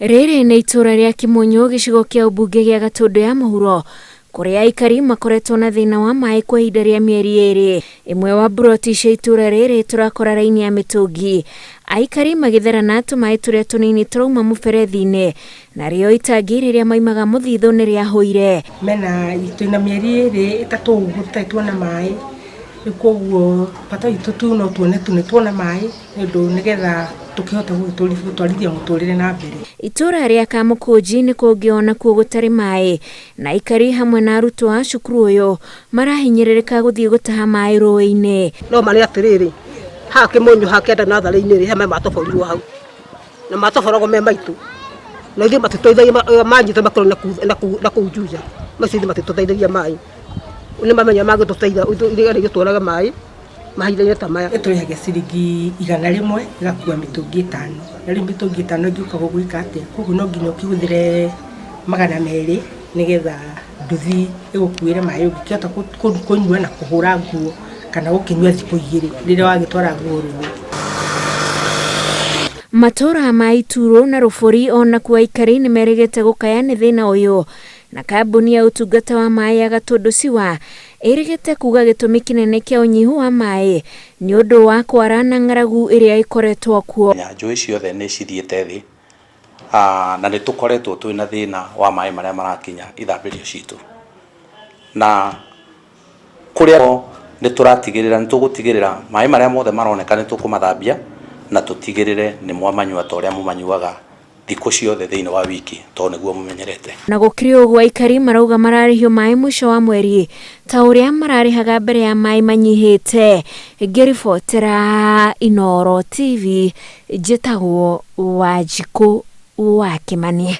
Rĩrĩ nĩ itũra rĩa Kimunyu gĩcigo kĩa ũmbunge gĩa Gatũndũ ya mũhuro kũrĩa aikari makoretwo na thĩna wa maĩ kwa ihinda rĩa mĩeri 2. Imwe wa buroti cia itũra rĩrĩ tũrakora raini ya mĩtũngi, aikari magĩthera na tũmaĩ tũrĩa tũnini tũrauma mũberethi-inĩ, narĩo itangi rĩrĩa maimaga mũthithũ nĩ rĩahũire. Mena twĩna mĩeri 2 3 ũguo tũtarĩ tuona maĩ, koguo bata witũ tu no tuone tuona maĩ nĩgetha tukihota gũtwarithia mũtũrĩre na mbere. Itũra rĩa Kamũkũnji nĩ kũngĩona kuo gũtarĩ maĩ, na aikari hamwe na arutwo a cukuru ũyũ marahinyĩrĩrĩka gũthiĩ gũtaha maĩ rũĩ-inĩ. No marĩ atĩrĩrĩ, haha Kimunyu hakenda natharĩ-inĩ rĩ hema matoborirwo hau na matoboragwo me maitũ, na ithuĩ matitũteithagia manyita makorwo na kũu Juja, macio matitũteithagia maĩ, nĩ mamenya magũtũteithia ithuĩ gũtwaraga maĩ mahinda-inĩ ta maya. Tũrĩhagia ciringi 100 ĩgakua mĩtũngi 5, na rĩu mĩtũngi 5 ĩngĩũka gwĩka atĩa? Koguo no nginya ũkĩhũthĩre 200 nĩgetha nduthi ĩgũkuĩre maĩ ũngĩkĩhota kũnyua na kũhũra nguo kana gũkĩnyua thikũ 2 rĩrĩa wagĩtwara nguo rũĩ. Matũra ma Itũrũ na Rũbũri ona kuo aikari nĩ merĩgĩte gũkaya nĩ thĩna ũyũ, na kambuni ya ũtungata wa maĩ ya Gatũndũ Sewer ĩrĩgĩte kuga gĩtũmi kĩnene kĩa ũnyihu wa maĩ nĩ ũndũ wa kwara na ng'aragu ĩrĩa ĩkoretwo kuo. Njũĩ ciothe nĩ cithiĩte thĩ, na nĩ tũkoretwo twĩna thĩna wa maĩ marĩa marakinya ithambĩrio citũ, na kũrĩa nĩ tũgũtigĩrĩra maĩ marĩa mothe maroneka nĩ tũkũmathambia na tũtigĩrĩre nĩ mwamanyua ta ũrĩa mũmanyuaga thikũ ciothe thĩinĩ wa wiki to nĩguo mũmenyerete. Na gũkĩrĩ ũguo aikari marauga mararĩhio maĩ mũico wa mweri ta ũrĩa mararĩhaga mbere ya maĩ manyihĩte. Ngĩribotera Inooro TV, njĩtagwo Wanjikũ wa Kĩmani.